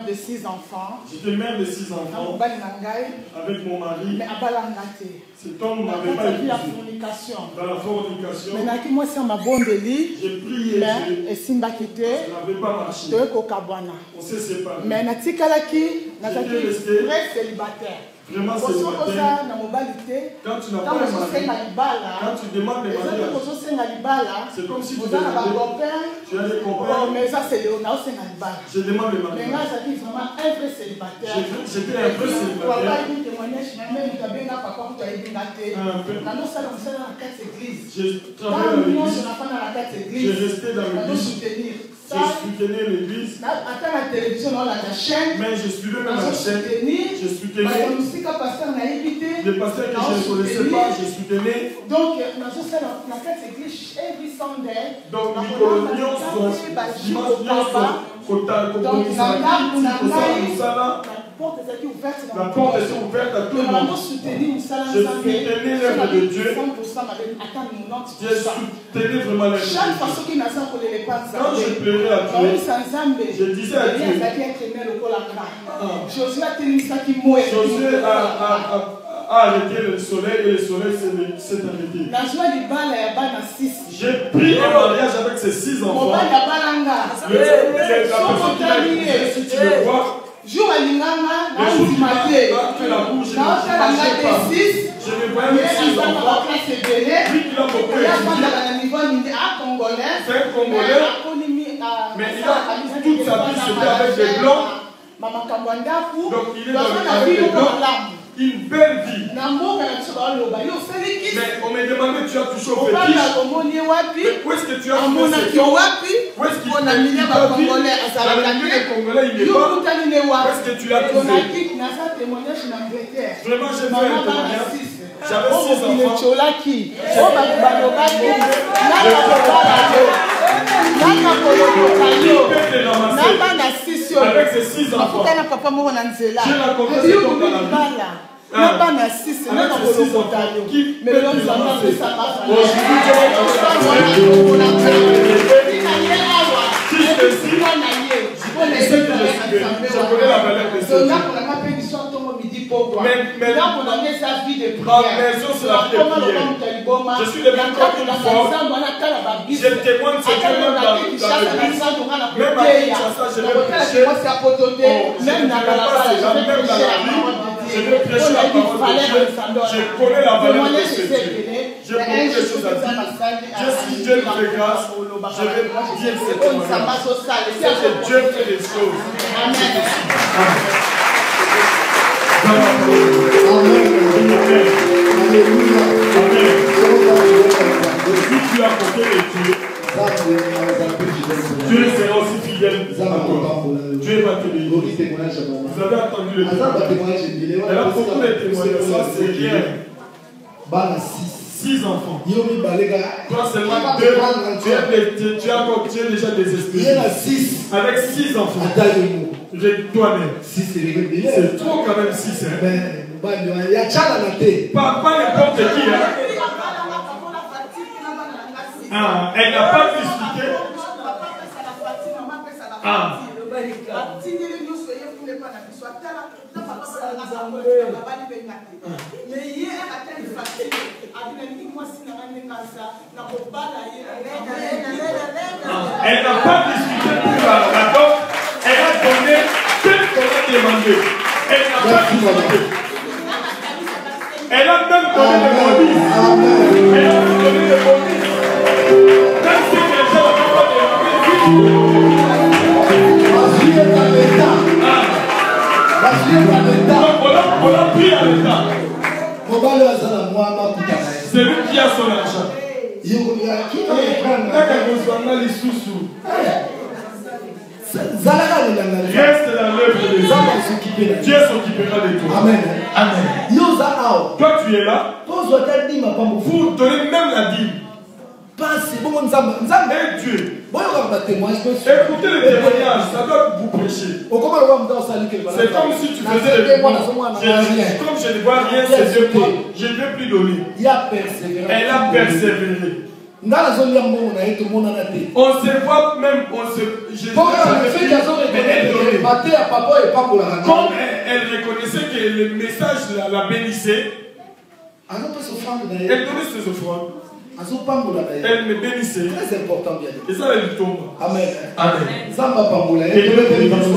de 6 enfants. J'étais mère de 6 enfants. Avec mon mari. Mais cet homme n'avait pas épousé. Dans la fornication. J'ai prié Dieu. Ça n'avait pas marché. On s'est séparés. Mais j'étais resté très célibataire. Vraiment célibataire. Quand tu n'as pas de mari, quand tu demandes des mariages, c'est comme si tu as des copains. Mais ça c'est Léonard, c'est je demande des mariages. Mais là, j'étais vraiment un vrai célibataire. J'étais un vrai célibataire. J'ai travaillé dans l'église. J'ai resté dans l'église. Je soutenais l'église. Mais je suivais même la chaîne. Je soutenais. Les pasteurs que je ne connaissais pas, je soutenais. Donc, la porte était ouverte à tout le monde. Je soutenais l'œuvre de Dieu. Je soutenais vraiment l'œuvre de Dieu. Quand je pleurais à Dieu, je disais à Dieu, Josué a arrêté le soleil et le soleil s'est arrêté. J'ai pris un mariage avec ces 6 enfants. La personne qui m'a dit, si tu le vois, jour à l'ingama, je ne voyais mes 6 enfants. C'est un Congolais, mais il a toute sa vie, c'était avec des blancs. Donc il est dans le blanc. Une belle vie. Mais on me demandait, tu as touché au fétiche. Mais où est-ce que tu as fait ça? Où est-ce qu'il a mis la Congolais? Il est pas. Où est-ce que tu l'as trouvé? Vraiment, j'ai fait un témoignage. J'avais 6 enfants. Avec ces 6 enfants. J'ai rencontré cet homme dans la vie. Mais là, on a mis sa vie de prière. Je suis le même corps une fois. Je témoigne ce Dieu même dans l'église. Même à Kinshasa, je vais prêcher. Même dans la rue, je vais prêcher la parole de Dieu. Je connais la valeur de ce Dieu. J'ai beaucoup de choses à dire. Si Dieu me fait grâce, je vais dire ce témoignage. C'est que Dieu fait des choses. Amen. Alléluia. Si tu as porté les Dieu, Dieu sera aussi fidèle à toi. Dieu va te bénir. Vous avez entendu le témoignage. Elle a beaucoup de témoignages. Ça, c'est rien. 6 enfants. Toi seulement 2. Tu es déjà désespéré. Avec 6 enfants. Toi-même. C'est trop quand même 6. Pas n'importe qui. Elle n'a pas discuté. Elle n'a pas discuté pour la dot. Elle a donné ce qu'on a demandé. Elle n'a pas discuté. Elle a même donné des bonus. Elle a même donné des bonus. Même si les gens n'ont pas demandé. On a pris à l'État. C'est lui qui a son argent. Reste dans l'œuvre de Dieu. Dieu s'occupera de toi. Amen. Amen. Toi tu es là pour donner même la dîme. Et Dieu. Écoutez le témoignage, ça doit vous prêcher. C'est comme si tu faisais le bon. Comme je ne vois rien, c'est Dieu. Je ne vais plus donner. Elle a persévéré. On se voit même, comme elle reconnaissait que le message la bénissait, elle donnait ses offrandes. Elle me bénissait. Très important, bien. Et ça, elle tombe. Amen. Amen. Zamba Pamboula. Et Dieu te bénisse.